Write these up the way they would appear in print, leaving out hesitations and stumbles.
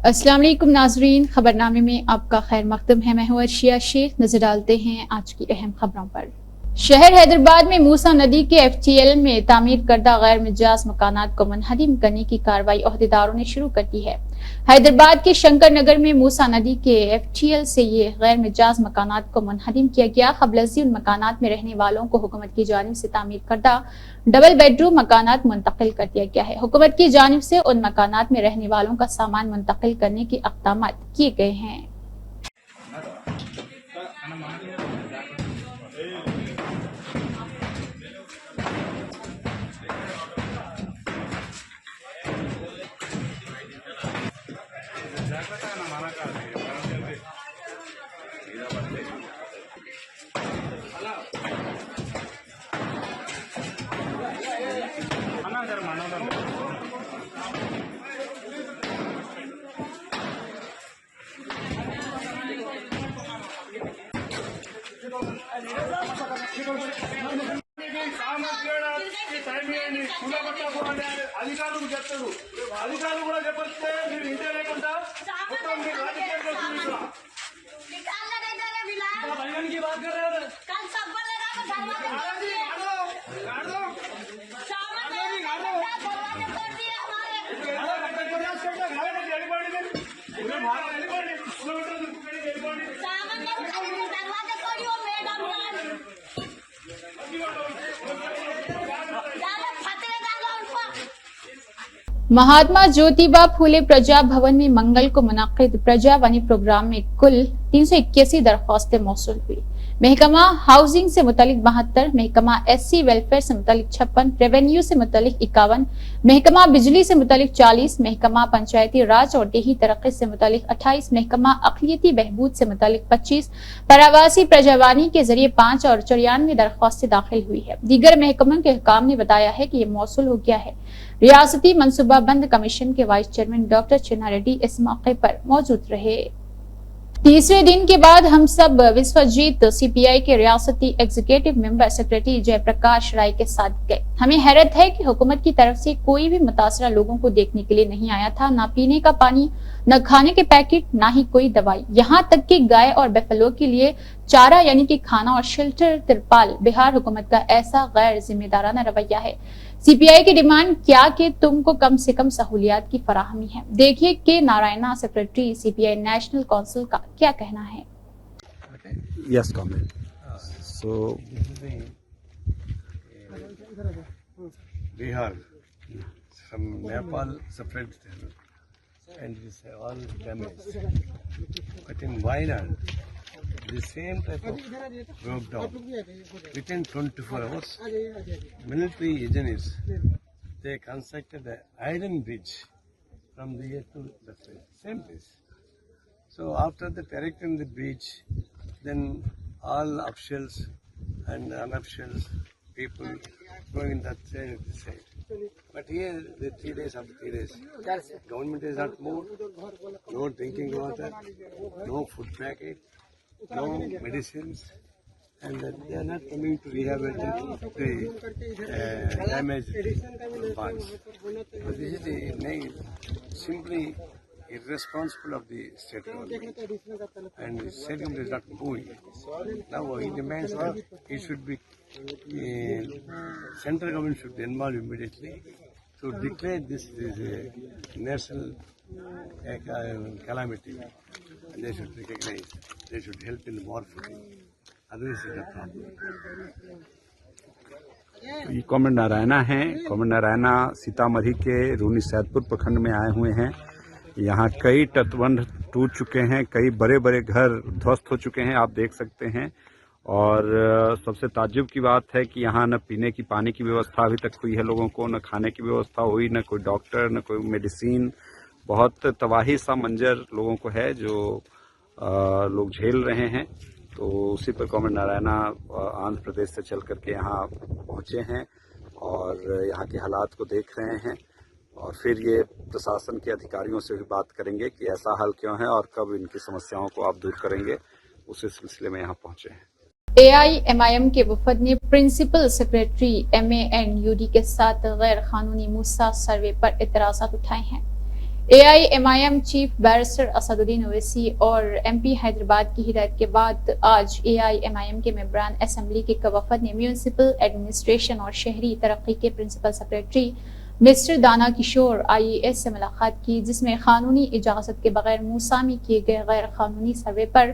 अस्सलाम वालेकुम नाजरीन, खबरनामे में आपका खैर मकदम है। मैं हूं अर्शिया शेख। नजर डालते हैं आज की अहम खबरों पर। शहर हैदराबाद में मूसा नदी के FTL में तामीर करदा गैर मिजाज मकानात को मुनहदिम करने की कार्रवाई अहदेदारों ने शुरू कर दी है। हैदराबाद के शंकर नगर में मूसा नदी के FTL से ये गैर मिजाज मकानात को मुनहदिम किया गया। क़ब्लज़ी उन मकानात में रहने वालों को हुकूमत की जानिब से तामीर करदा डबल बेडरूम मकानात मुंतकिल कर दिया गया है। हुकूमत की जानिब से उन मकानात में रहने वालों का सामान मुंतकिल करने के इक़दामात किए गए हैं। అధికారులు చెప్తారు, అధికారులు కూడా చెప్పొస్తే మీరు ఇంటే లేకుండా మొత్తం మీరు రాజకీయాలు చేస్తున్నారు। की बात कर रहे हो कल सब बोलेगा तो दरवाजे तोड़ दिए दरवाजे तोड़ दिए महात्मा ज्योतिबा फूले प्रजा भवन में मंगल को मुनाकिद प्रजावाणी प्रोग्राम में कुल 381 दरख्वास्तें मौसूल हुई। महकमा हाउसिंग से मुतालिक 72, महकमा SC वेलफेयर से मुतालिक 56, रेवेन्यू से मुतालिक 51, महकमा बिजली से मुतालिक 40, महकमा पंचायती राज और देही तरक्की से मुतालिक 28, महकमा अक़लियती बहबूद से मुतालिक 25, परावासी प्रजावाणी के जरिए 5 और 94 दरख्वास्तें दाखिल हुई है। दीगर महकमों के हुकाम ने बताया है कि ये मौसूल हो गया है। रियासती मनसूबा बंद कमीशन के वाइस चेयरमैन डॉक्टर चिन्ना रेड्डी इस मौके पर मौजूद रहे। तीसरे दिन के बाद हम सब विश्वजीत CPI के रियासती एग्जीक्यूटिव मेंबर सेक्रेटरी जयप्रकाश राय के साथ गए। हमें हैरत है कि हुकूमत की तरफ से कोई भी मुतासरा लोगों को देखने के लिए नहीं आया था। ना पीने का पानी, न खाने के पैकेट, ना ही कोई दवाई। यहाँ तक कि गाय और बेफलो के लिए चारा यानी कि खाना और शेल्टर तिरपाल। बिहार हुकूमत का ऐसा गैर जिम्मेदाराना रवैया है। CPI की डिमांड क्या कि तुमको कम से कम सहूलियात की फराहमी है। देखिए कि Narayana secretary CPI national council का क्या कहना है। Yes, comment. So, Bihar from Nepal separate and it is all damaged. But in Wayanad, the same type of broke down within 24 hours. Military engineers, they constructed the iron bridge from the here to the same place. So after the erecting the bridge, then all officials and unofficials people going in that side of the side. But here, the 3 days after 3 days, government is not moved, no drinking water, no food packet, no medicines, and they are not coming to rehabilitate the damaged parts. So this is the simply irresponsible of the state government, and the state government is not moving. Now he demands that it should be central government should involve immediately to declare this a national calamity, and they should recognize, they should help in more funding. Otherwise, it is a problem. ये comrade Narayana हैं। Comrade Narayana Sitamarhi के रूनी सैदपुर प्रखंड में आए हुए हैं। यहाँ कई तटबंध टूट चुके हैं, कई बड़े बड़े घर ध्वस्त हो चुके हैं, आप देख सकते हैं। और सबसे ताज्जुब की बात है कि यहाँ न पीने की पानी की व्यवस्था अभी तक हुई है लोगों को, न खाने की व्यवस्था हुई, न कोई डॉक्टर, न कोई मेडिसिन। बहुत तबाही सा मंजर लोगों को है जो लोग झेल रहे हैं। तो उसी पर कॉमरेड नारायणा आंध्र प्रदेश से चल करके यहाँ पहुँचे हैं और यहाँ के हालात को देख रहे हैं और फिर ये प्रशासन के अधिकारियों से भी बात करेंगे कि ऐसा हाल क्यों है और कब इनकी समस्याओं को आप दूर करेंगे। उसी सिलसिले में यहाँ पहुँचे हैं। AIMIM के वफद ने प्रिंसिपल सेक्रेटरी MANUD के साथ गैर कानूनी मूसा सर्वे पर एतराज़ात उठाए हैं। AIMIM chief barrister Asaduddin Owaisi اور MP حیدرآباد کی ہدایت کے بعد آج AIMIM کے ممبران اسمبلی کے وفد نے میونسپل ایڈمنسٹریشن اور شہری ترقی کے پرنسپل سیکرٹری مسٹر دانا کشور IAS سے ملاقات کی، جس میں قانونی اجازت کے بغیر موسامی کیے گئے غیر قانونی سروے پر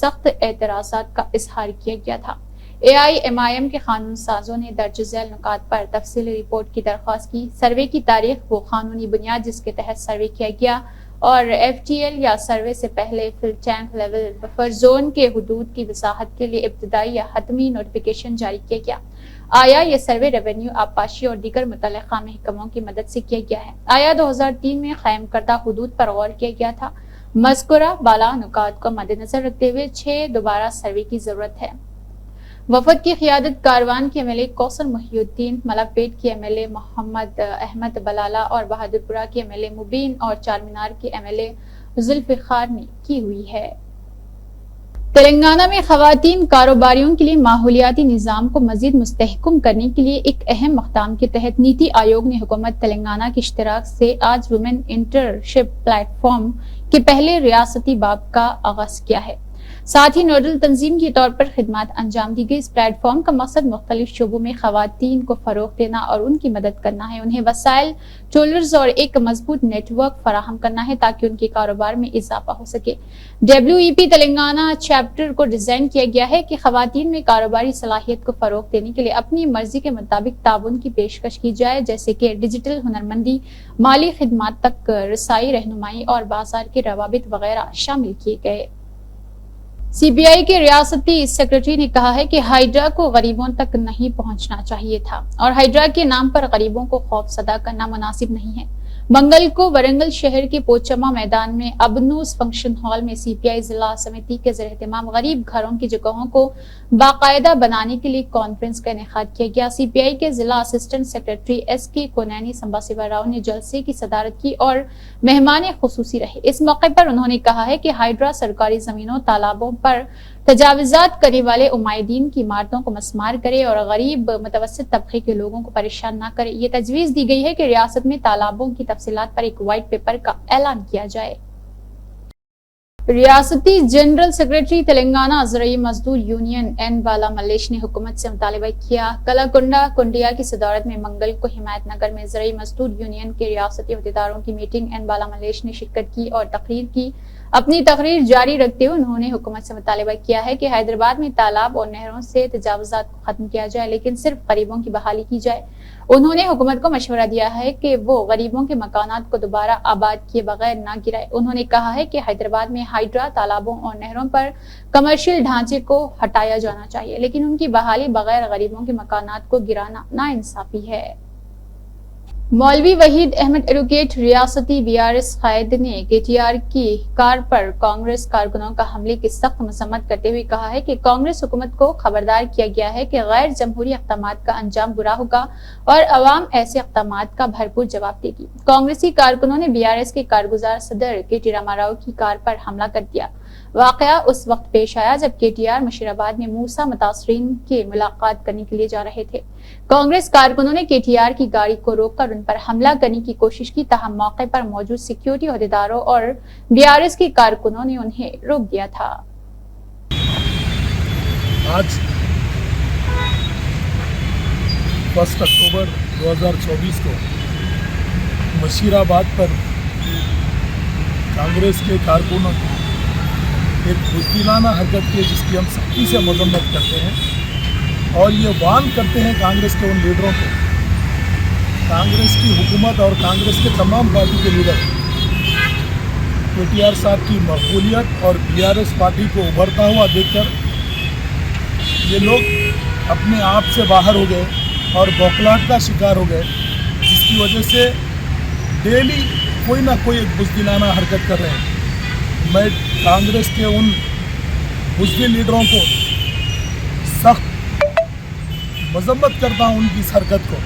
سخت اعتراضات کا اظہار کیا گیا تھا۔ AIMIM کے قانون سازوں نے درج ذیل نکات پر تفصیلی رپورٹ کی درخواست کی۔ سروے کی تاریخ وہ قانونی بنیاد جس کے تحت سروے کیا گیا اور FTL یا سروے سے پہلے فل ٹینک لیول بفر زون کے حدود کی وضاحت کے لیے ابتدائی یا حتمی نوٹیفیکیشن جاری کیا گیا۔ آیا یہ سروے ریونیو، آبپاشی اور دیگر متعلقہ محکموں کی مدد سے کیا گیا ہے؟ آیا 2003 میں قائم کردہ حدود پر غور کیا گیا تھا؟ مذکورہ بالا نکات کو مد نظر رکھتے ہوئے 6 دوبارہ سروے کی ضرورت ہے۔ وفد کی قیادت کاروان کے MLA کوثر محی الدین، ملک پیٹ کے MLA محمد احمد بلالہ اور بہادرپورہ کے MLA مبین اور چارمینار کے MLA ذوالفقار نے کی ہوئی ہے۔ تلنگانہ میں خواتین کاروباریوں کے لیے ماحولیاتی نظام کو مزید مستحکم کرنے کے لیے ایک اہم اقدام کے تحت نیتی آیوگ نے حکومت تلنگانہ کے اشتراک سے آج ویمن انٹرشپ پلیٹ فارم کے پہلے ریاستی باب کا آغاز کیا ہے۔ ساتھ ہی نوڈل تنظیم کے طور پر خدمات انجام دی گئی۔ اس پلیٹ فارم کا مقصد مختلف شعبوں میں خواتین کو فروغ دینا اور ان کی مدد کرنا ہے، انہیں وسائل، ٹولرز اور ایک مضبوط نیٹ ورک فراہم کرنا ہے تاکہ ان کے کاروبار میں اضافہ ہو سکے۔ WEP تلنگانہ چیپٹر کو ڈیزائن کیا گیا ہے کہ خواتین میں کاروباری صلاحیت کو فروغ دینے کے لیے اپنی مرضی کے مطابق تعاون کی پیشکش کی جائے، جیسے کہ ڈیجیٹل ہنرمندی، مالی خدمات تک رسائی، رہنمائی اور بازار کے روابط وغیرہ شامل کیے گئے۔ CBI کے ریاستی سیکرٹری نے کہا ہے کہ ہائیڈرا کو غریبوں تک نہیں پہنچنا چاہیے تھا اور ہائیڈرا کے نام پر غریبوں کو خوف زدہ کرنا مناسب نہیں ہے۔ منگل کو ورنگل شہر کے پوچما میدان میں ابنوس فنکشن ہال میں CPI ضلع سمیتی کے زیر اہتمام غریب گھروں کی جگہوں کو باقاعدہ بنانے کے لیے کانفرنس کا انعقاد کیا گیا۔ CPI کے ضلع اسسٹنٹ سیکرٹری SK کونینی سمبا سیوا راؤ نے جلسے کی صدارت کی اور مہمان خصوصی رہے۔ اس موقع پر انہوں نے کہا ہے کہ ہائیڈرا سرکاری زمینوں، تالابوں پر تجاوزات کرنے والے عمائدین کی عمارتوں کو مسمار کرے اور غریب متوسط طبقے کے لوگوں کو پریشان نہ کرے۔ یہ تجویز دی گئی ہے کہ ریاست میں تالابوں کی تفصیلات پر ایک وائٹ پیپر کا اعلان کیا جائے۔ ریاستی جنرل سیکرٹری تلنگانہ زرعی مزدور یونین N بالا ملیش نے حکومت سے مطالبہ کیا۔ کلاکنڈا کنڈیا کی صدارت میں منگل کو حمایت نگر میں زرعی مزدور یونین کے ریاستی عہدیداروں کی میٹنگ N بالا ملیش نے شرکت کی اور تقریر کی۔ اپنی تقریر جاری رکھتے ہوئے انہوں نے حکومت سے مطالبہ کیا ہے کہ حیدرآباد میں تالاب اور نہروں سے تجاوزات کو ختم کیا جائے، لیکن صرف غریبوں کی بحالی کی جائے۔ انہوں نے حکومت کو مشورہ دیا ہے کہ وہ غریبوں کے مکانات کو دوبارہ آباد کیے بغیر نہ گرائے۔ انہوں نے کہا ہے کہ حیدرآباد میں ہائیڈرا، تالابوں اور نہروں پر کمرشل ڈھانچے کو ہٹایا جانا چاہیے، لیکن ان کی بحالی بغیر غریبوں کے مکانات کو گرانا ناانصافی ہے۔ مولوی وحید احمد ایڈوکیٹ ریاستی BRS قائد نے KTR کی کار پر کانگریس کارکنوں کا حملے کی سخت مذمت کرتے ہوئے کہا ہے کہ کانگریس حکومت کو خبردار کیا گیا ہے کہ غیر جمہوری اقدامات کا انجام برا ہوگا اور عوام ایسے اقدامات کا بھرپور جواب دے گی۔ کانگریسی کارکنوں نے BRS کے کارگزار صدر KT راما راؤ کی کار پر حملہ کر دیا۔ واقعہ اس وقت پیش آیا جب KTR مشیرآباد میں موسیٰ متاثرین کے ملاقات کرنے کے لیے جا رہے تھے۔ کانگریس کارکنوں نے KTR کی گاڑی کو روک کر ان پر حملہ کرنے کی کوشش کی، تاہم موقع پر موجود سیکیورٹی عہدیداروں اور BRS کے کارکنوں نے انہیں روک دیا تھا۔ آج 1 اکتوبر 2024 کو مشیرآباد پر کانگریس کے کارکنوں ایک بزدلانہ حرکت کی جس کی ہم سختی سے مذمت کرتے ہیں اور یہ وارن کرتے ہیں کانگریس کے ان لیڈروں کو، کانگریس کی حکومت اور کانگریس کے تمام پارٹی کے لیڈر KTR صاحب کی مقبولیت اور BRS پارٹی کو ابھرتا ہوا دیکھ کر یہ لوگ اپنے آپ سے باہر ہو گئے اور بوکھلاہٹ کا شکار ہو گئے، جس کی وجہ سے ڈیلی کوئی نہ کوئی ایک بزدلانہ حرکت کر رہے ہیں۔ میں کانگریس کے ان بزدل لیڈروں کو سخت مذمت کرتا ہوں ان کی اس حرکت کو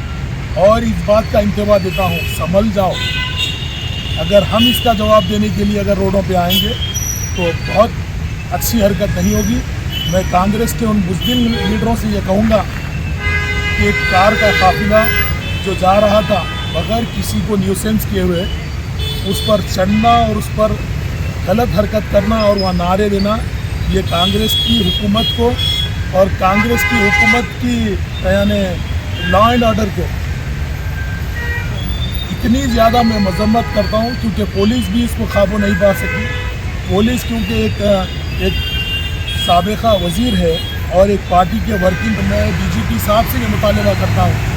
اور اس بات کا انتباہ دیتا ہوں، سنبھل جاؤ۔ اگر ہم اس کا جواب دینے کے لیے اگر روڈوں پہ آئیں گے تو بہت اچھی حرکت نہیں ہوگی۔ میں کانگریس کے ان بزدل لیڈروں سے یہ کہوں گا کہ ایک کار کا قافلہ جو جا رہا تھا بغیر کسی کو نیوسنس کیے ہوئے उस पर चढ़ना और उस पर गलत हरकत करना और वहाँ नारे देना, ये कांग्रेस की हुकूमत को और कांग्रेस की हुकूमत की यानी लॉ एंड ऑर्डर को इतनी ज़्यादा मैं मजम्मत करता हूँ, क्योंकि पुलिस भी इसको काबू नहीं पा सकी। पुलिस क्योंकि एक साबिका वज़ीर है और एक पार्टी के वर्किंग, मैं डीजीपी साहब से ये मुतालबा करता हूँ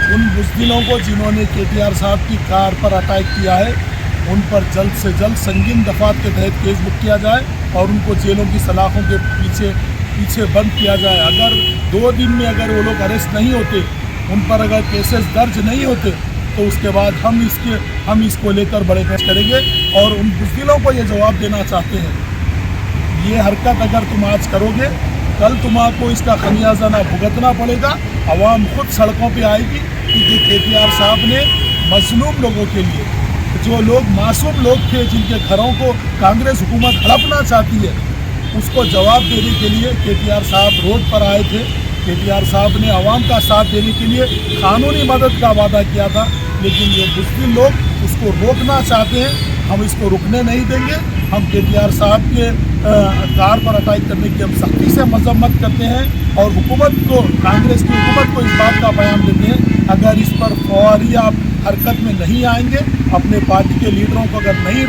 उन बुज़दिलों को जिन्होंने केटीआर साहब की कार पर अटैक किया है, उन पर जल्द से जल्द संगीन दफात के तहत केस बुक किया जाए और उनको जेलों की सलाखों के पीछे बंद किया जाए। अगर 2 दिन में अगर वो लोग अरेस्ट नहीं होते, उन पर अगर केसेस दर्ज नहीं होते, तो उसके बाद हम इसको लेकर बड़े फैसले करेंगे और उन बुज़दिलों को ये जवाब देना चाहते हैं, ये हरकत अगर तुम आज करोगे, कल तुम्हारा इसका खमियाजा ना भुगतना पड़ेगा। आवाम खुद सड़कों पे आएगी, क्योंकि केटीआर साहब ने मजलूम लोगों के लिए, जो लोग मासूम लोग थे जिनके घरों को कांग्रेस हुकूमत हड़पना चाहती है, उसको जवाब देने के लिए केटीआर साहब रोड पर आए थे। केटीआर साहब ने आवाम का साथ देने के लिए कानूनी मदद का वादा किया था, लेकिन ये बुज़दिल लोग उसको रोकना चाहते हैं। हम इसको रुकने नहीं देंगे। हम केटीआर साहब के कार पर अटैक करने की हम सख्ती से मजम्मत करते हैं और हुकूमत को, कांग्रेस की हुकूमत को इस बात का बयान देते हैं, अगर इस पर फौरी आप हरकत में नहीं आएंगे, अपने पार्टी के लीडरों को अगर नहीं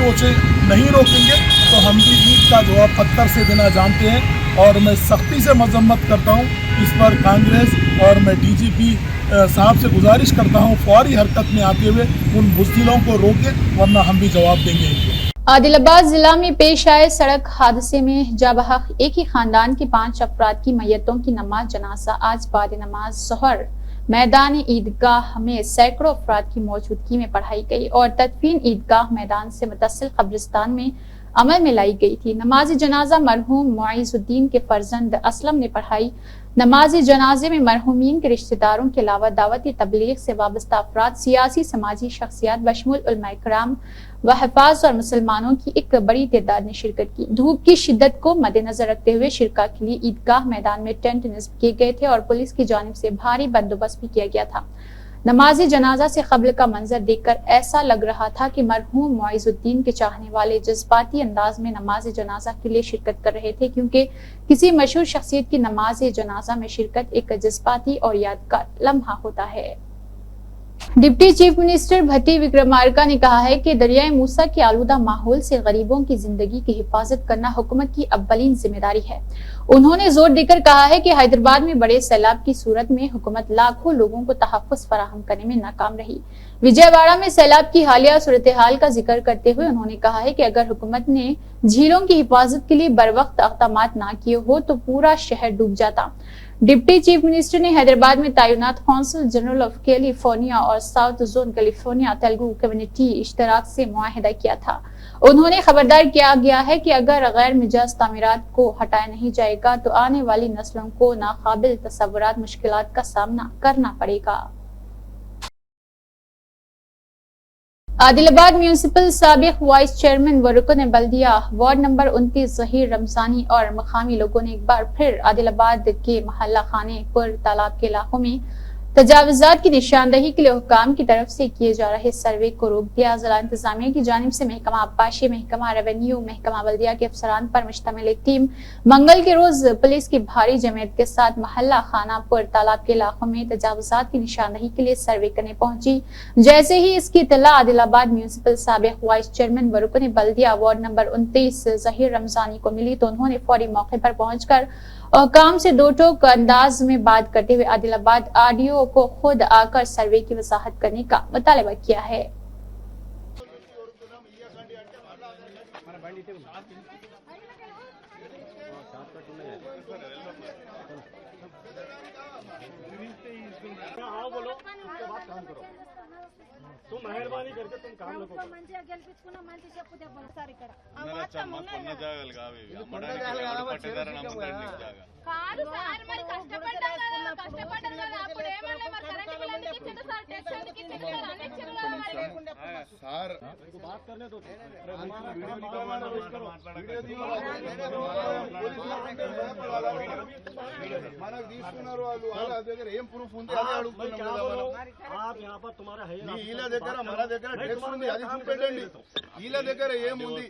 रोकेंगे, तो हम भी ईद का जवाब पत्थर से देना जानते हैं। और मैं सख्ती से मजम्मत करता हूँ इस पर कांग्रेस, और मैं डीजीपी साहब से गुजारिश करता हूँ फौरी हरकत में आते हुए उन बुज़दिलों को रोके, वरना हम भी जवाब देंगे इनको। आदिलाबाद जिला में पेश आए सड़क हादसे में जाबहक एक ही खानदान के 5 अफराद की मैयतों की नमाज जनाजा आज बाद नमाज ज़ोहर मैदान ईदगाह में सैकड़ों अफराद की मौजूदगी में पढ़ाई गई और तदफीन ईदगाह मैदान से मुतसिल कब्रिस्तान में अमल में लाई गई थी। नमाज जनाजा मरहूम मुइज़ुद्दीन के फर्जंद असलम ने पढ़ाई। नमाज जनाजे में मरहूमीन के रिश्तेदारों के अलावा दावती तबलीग से वाबस्ता अफराद, सियासी समाजी शख्सियात बशमुल उलमा इकराम व हफाज और मुसलमानों की एक बड़ी तादाद ने शिरकत की। धूप की शिद्दत को मद्देनजर रखते हुए शिरका के लिए ईदगाह मैदान में टेंट नस्ब किए गए थे और पुलिस की जानिब से भारी बंदोबस्त भी किया गया था। नमाज जनाजा से कब्ल का मंजर देखकर ऐसा लग रहा था कि मरहूम मुइज़ुद्दीन के चाहने वाले जज्बाती अंदाज में नमाज जनाजा के लिए शिरकत कर रहे थे, क्योंकि किसी मशहूर शख्सियत की नमाज जनाजा में शिरकत एक जज्बाती और यादगार लम्हा होता है। डिप्टी चीफ मिनिस्टर भट्टी विक्रमार्का ने कहा है कि दरियाए मूसा के आलूदा माहौल से गरीबों की जिंदगी की हिफाजत करना हुकूमत की अव्वलीन जिम्मेदारी है। उन्होंने जोर देकर कहा है कि हैदराबाद में बड़े सैलाब की सूरत में हुकूमत लाखों लोगों को तहफ़्फ़ुज़ फराहम करने में नाकाम रही। विजयवाड़ा में सैलाब की हालिया सूरत हाल का जिक्र करते हुए उन्होंने कहा है कि अगर हुकूमत ने झीलों की हिफाजत के लिए बरवक्त अक़दामात ना किए हो तो पूरा शहर डूब जाता। डिप्टी चीफ मिनिस्टर ने हैदराबाद में तैनात कौंसल जनरल ऑफ कैलिफोर्निया और south zone California Telugu community इश्तराक से मुआहिदा किया था। उन्होंने खबरदार किया गया है कि अगर गैर मिजाज तामीरात को हटाया नहीं जाएगा तो आने वाली नस्लों को नाकाबिल तसव्वुरात मुश्किलात का सामना करना पड़ेगा। आदिलाबाद म्यूनिसिपल साबिक वाइस चेयरमैन व रुकन बल्दिया वार्ड नंबर 29 ज़हीर रमजानी और मकामी लोगों ने एक बार फिर आदिलाबाद के महल्ला खाने पर तालाब के इलाकों में तजावुज़ात की निशानदही के लिए हुक्काम की तरफ से किए जा रहे सर्वे को रोक दिया। जिला इंतजामिया की जानिब से महकमा आबपाशी, महकमा रेवेन्यू, महकमा बल्दिया के अफसरान पर मुश्तमिल एक टीम मंगल के रोज पुलिस की भारी जमात के साथ महल्ला खानापुर तालाब के इलाकों में तजावुज़ात की निशानदही के लिए सर्वे करने पहुंची। जैसे ही इसकी इत्तला आदिलाबाद म्यूनिसिपल साबिक वाइस चेयरमैन व रुकन बल्दिया वार्ड नंबर 29 ज़हीर रमजानी को मिली तो उन्होंने फौरी मौके पर पहुंचकर हुकाम से दो टोक अंदाज में बात करते हुए आदिलाबाद आरडीओ को खुद आकर सर्वे की वजाहत करने का मुतालबा किया है। तुम मेहरबानी करके तुम काम लो కాదు సార్ మరి కష్టపడ్డారు కదా అప్పుడు ఏమన్నా మరి కరెంట్ బిల్ ఎందుకు ఇచ్చిండు సార్ టెక్స్ ఎందుకు ఇచ్చిండు సార్ అన్ని ఇచ్చిండు కదా మనకు తీసుకున్నారు వాళ్ళ దగ్గర ఏం ప్రూఫ్ ఉంది అదే అడుగుతున్నాం వీళ్ళ దగ్గర మన దగ్గర డ్రెస్ ఉంది అది చూపెట్టండి వీళ్ళ దగ్గర ఏముంది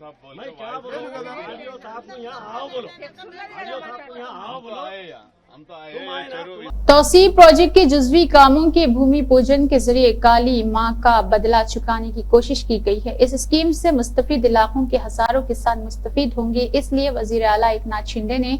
तौसी प्रोजेक्ट के जुजवी कामों के भूमि पूजन के जरिए काली मां का बदला चुकाने की कोशिश की गई है। इस स्कीम से मुस्तफिद इलाकों के हजारों किसान मुस्तफिद होंगे, इसलिए वजीर आला एकनाथ शिंदे ने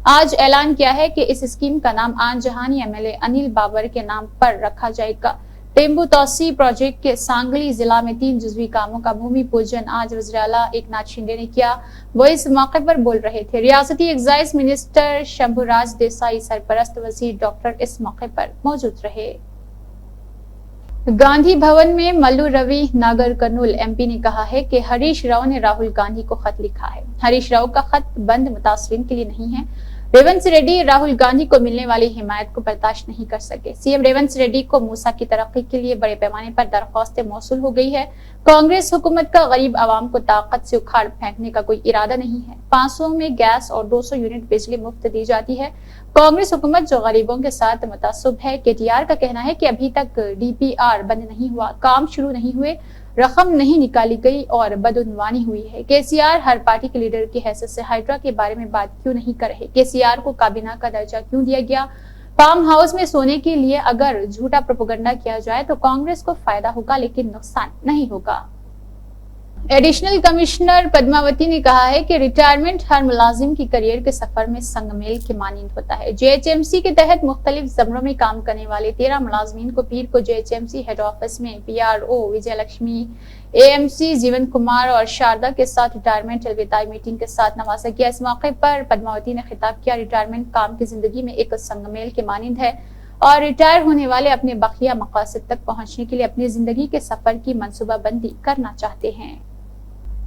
आज ऐलान किया है कि इस स्कीम का नाम आन जहानी एमएलए अनिल बाबर के नाम पर रखा जाएगा। टेम्बू तौसी प्रोजेक्ट के सांगली जिला में 3 जुजवी कामों का भूमि पूजन आज वज़ीर आला एकनाथ शिंदे ने किया। वो इस मौके पर बोल रहे थे। रियासती एक्साइज मिनिस्टर शंभुराज देसाई, सरपरस्त वजीर डॉक्टर इस मौके पर मौजूद रहे। गांधी भवन में मल्लू रवि नागर कर्नूल एमपी ने कहा है कि हरीश राव ने राहुल गांधी को खत लिखा है। हरीश राव का खत बंद मुतासरीन के लिए नहीं है। रेवंत रेड्डी राहुल गांधी को मिलने वाली हिमायत को बर्दाश्त नहीं कर सके। सीएम रेवंत रेड्डी को मूसा की तरक्की के लिए बड़े पैमाने पर दरख्वास्तें मौसूल हो गई है। कांग्रेस हुकूमत का गरीब आवाम को ताकत से उखाड़ फेंकने का कोई इरादा नहीं है। 500 में गैस और 200 यूनिट बिजली मुफ्त दी जाती है। कांग्रेस हुकूमत जो गरीबों के साथ मुतासब है। केटीआर का कहना है कि अभी तक डीपीआर बंद नहीं हुआ, काम शुरू नहीं हुए, रकम नहीं निकाली गई और बदउनवानी हुई है। केसीआर हर पार्टी के लीडर की हैसियत से हाइड्रा के बारे में बात क्यों नहीं कर रहे? केसीआर को काबीना का दर्जा क्यों दिया गया? फार्म हाउस में सोने के लिए अगर झूठा प्रोपेगेंडा किया जाए तो कांग्रेस को फायदा होगा, लेकिन नुकसान नहीं होगा। एडिशनल कमिश्नर पद्मावती ने कहा है कि रिटायरमेंट हर मुलाजिम की करियर के सफर में संगमेल के मानिंद होता है। जेएचएमसी के तहत मुख्तलिफ जमरों में काम करने वाले 13 मुलाजमीन को पीर को जेएचएमसी हेड ऑफिस में पीआरओ विजय लक्ष्मी, एएमसी जीवन कुमार और शारदा के साथ रिटायरमेंट अलविदाई मीटिंग के साथ नवाजा किया। इस मौके पर पद्मावती ने खिताब किया। रिटायरमेंट काम की जिंदगी में एक संगमेल के मानिंद है और रिटायर होने वाले अपने बखिया मकासद तक पहुंचने के लिए अपनी जिंदगी के सफर की मंसूबाबंदी करना चाहते हैं।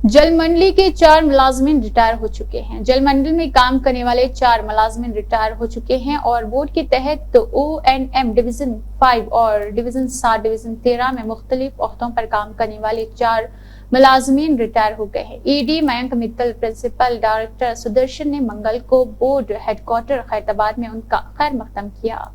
जल मंडली के 4 मुलाजमीन रिटायर हो चुके हैं। जल मंडल में काम करने वाले 4 मुलाजमीन रिटायर हो चुके हैं और बोर्ड के तहत ONM डिवीजन 5 और डिवीजन 7 डिवीजन 13 में मुख्तलिफ ओहदों पर काम करने वाले 4 मुलाजमीन रिटायर हो गए हैं। ED Mayank Mittal, principal director Sudarshan ने मंगल को बोर्ड हेडक्वार्टर खैरताबाद में उनका खैर मकदम किया।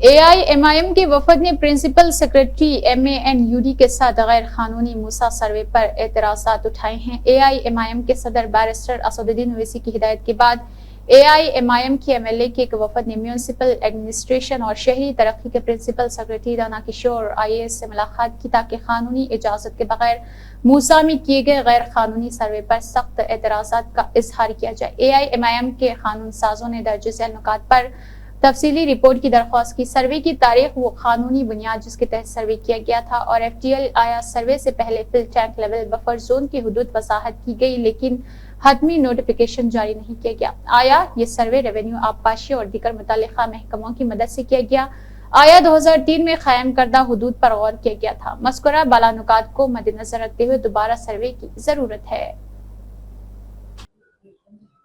AIMIM के वफद ने प्रिंसिपल सेक्रेटरी MANUD के साथ गैर कानूनी मूसा सर्वे पर एतराजात उठाए हैं। AIMIM के सदर बैरिस्टर असदुद्दीन ओवैसी की हिदायत के बाद AIMIM की MLA के एक वफद ने म्यूनिसिपल एडमिनिस्ट्रेशन और शहरी तरक्की के प्रिंसिपल सेक्रेटरी राना किशोर IAS से मुलाकात की ताकि कानूनी इजाजत के बगैर मूसा में किए गए गैर कानूनी सर्वे पर सख्त एतराजात का इजहार किया जाए। AIMIM के कानून साजों ने दर्ज झैल नुकात पर तफसीली रिपोर्ट की दरख्वास्त की। सर्वे की तारीख वो कानूनी बुनियाद जिसके तहत सर्वे किया गया था और FTL आया। सर्वे से पहले full tank level buffer zone की हुदूद वजाहत की गई, लेकिन हतमी नोटिफिकेशन जारी नहीं किया गया। आया ये सर्वे रेवेन्यू, आबपाशी और दीगर मुतल्लिका महकमों की मदद से किया गया। आया 2003 में कायम करदा हुदूद पर गौर किया गया था। मज़कूरा बालानुकात को मद्देनजर रखते हुए दोबारा सर्वे की जरूरत है।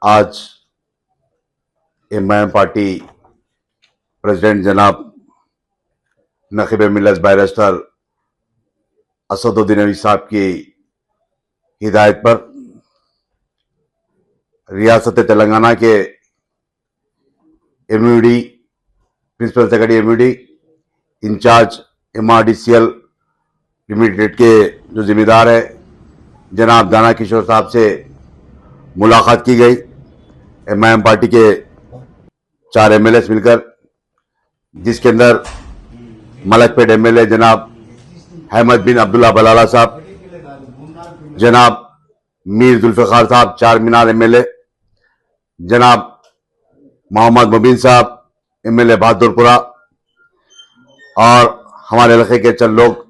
आज MIM पार्टी प्रेसिडेंट जनाब नकीब मिल्लत बैरिस्टर असदुद्दीन ओवैसी साहब की हिदायत पर रियासत तेलंगाना के MUD, principal secretary MUD, in-charge MRDCL limited के जो जिम्मेदार है जनाब दाना किशोर साहब से मुलाकात की गई। MIM पार्टी के 4 MLAs मिलकर, जिसके अंदर मलकपेट MLA जनाब अहमद बिन अब्दुल्ला बलाला साहब, जनाब मीर जुल्फिकार साहब 4 मीनार MLA, जनाब मोहम्मद मुबीन साहब MLA बहादुरपुरा और हमारे इलाके के चंद लोग,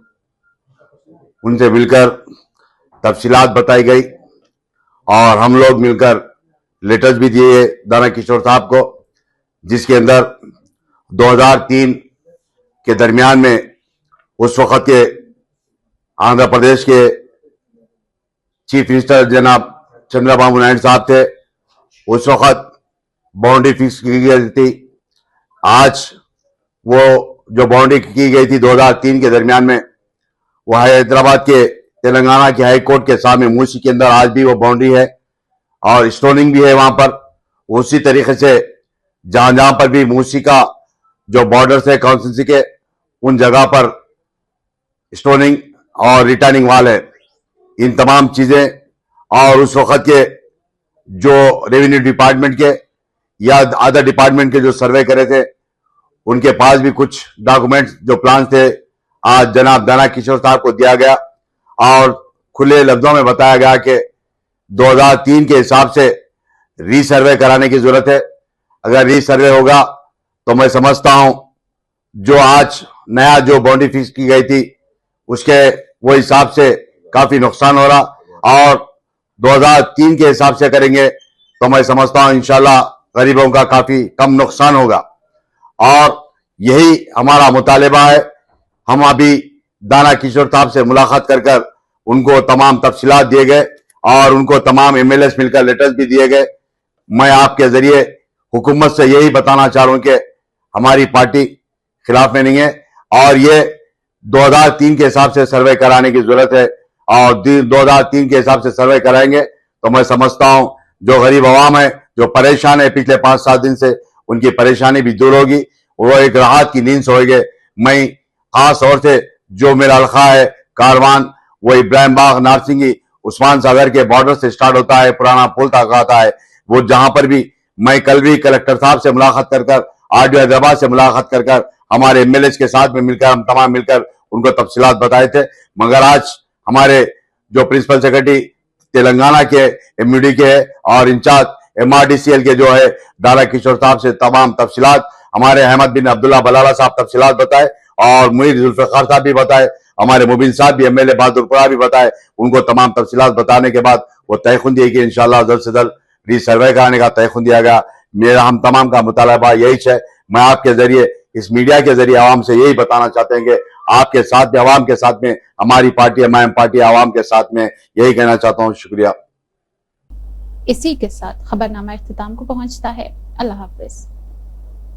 उनसे मिलकर तफसीलात बताई गई और हम लोग मिलकर लेटर्स भी दिए दाना किशोर साहब को, जिसके अंदर 2003 के दरमियान में उस वक्त के आंध्र प्रदेश के चीफ मिनिस्टर जनाब चंद्रबाबू नायडू साहब थे। उस वक्त बाउंड्री फिक्स की गई थी। आज वो जो बाउंड्री की गई थी 2003 के दरमियान में, वो हैदराबाद के तेलंगाना के हाई कोर्ट के सामने मूसी के अंदर आज भी वो बाउंड्री है और स्टोनिंग भी है वहां पर। उसी तरीके से जहां जहां पर भी मूसी का जो बॉर्डर्स है काउंसिल के, उन जगह पर स्टोनिंग और रिटर्निंग वाल है। इन तमाम चीजें और उस वक्त के जो रेवेन्यू डिपार्टमेंट के या अदर डिपार्टमेंट के जो सर्वे करे थे, उनके पास भी कुछ डॉक्यूमेंट्स जो प्लान थे आज जनाब दाना किशोर साहब को दिया गया और खुले लफ्जों में बताया गया कि 2003 के हिसाब से रीसर्वे कराने की जरूरत है। अगर रीसर्वे होगा तो मैं समझता हूं जो आज नया जो बाउंड्री फिक्स की गई थी उसके वो हिसाब से काफी नुकसान हो रहा, और 2003 के हिसाब से करेंगे तो मैं समझता हूं इंशाल्लाह गरीबों का काफी कम नुकसान होगा। और यही हमारा मुतालिबा है। हम अभी दाना किशोर साहब से मुलाकात कर कर उनको तमाम तफसीलात दिए गए और उनको तमाम एमएलएस मिलकर लेटर्स भी दिए गए। मैं आपके जरिए हुकूमत से यही बताना चाह रहा हूं कि हमारी पार्टी खिलाफ में नहीं है और ये 2003 के हिसाब से सर्वे कराने की जरूरत है, और 2003 के हिसाब से सर्वे कराएंगे तो मैं समझता हूं जो गरीब आवाम है, जो परेशान है पिछले 5-7 दिन से, उनकी परेशानी भी दूर होगी, वो एक राहत की नींद सोएंगे। मैं खास तौर से जो मेरा इलाका है कारवान, वो इब्राहिम बाग, नारसिंगी, उस्मान सागर के बॉर्डर से स्टार्ट होता है, पुराना पुल तक आता है। वो जहां पर भी मैं कल भी कलेक्टर साहब से मुलाकात कर कर, आरडीओ हैदराबाद से मुलाकात कर कर, हमारे एमएलए के साथ में मिलकर हम तमाम मिलकर उनको तफसीलात बताए थे। मगर आज हमारे जो प्रिंसिपल सेक्रेटरी तेलंगाना के एमयूडी के है और इंचार्ज एमआरडीसीएल के जो है दाना किशोर साहब से तमाम तफसीलात, हमारे अहमद बिन अब्दुल्ला बलाला साहब तफसीलात बताए और मुनीर जुल्फिकार साहब भी बताए, हमारे मुबीन साहब भी, एमएलए बहादुरपुरा भी बताए। उनको तमाम तफसीलात बताने के बाद वो तयखुंदी है कि इंशाल्लाह जल्द से जल्द रीसर्वे कराने का तयखुंदी दिया गया। मेरा हम तमाम का मुतालबा यही है। मैं आपके जरिए, इस मीडिया के जरिए आवाम से यही बताना चाहते हैं कि आपके साथ में, आवाम के साथ में हमारी पार्टी, एमआईएम पार्टी आवाम के साथ में, यही कहना चाहता हूं। शुक्रिया। इसी के साथ खबरनामा इख्तिताम को पहुंचता है। अल्लाह हाफिज।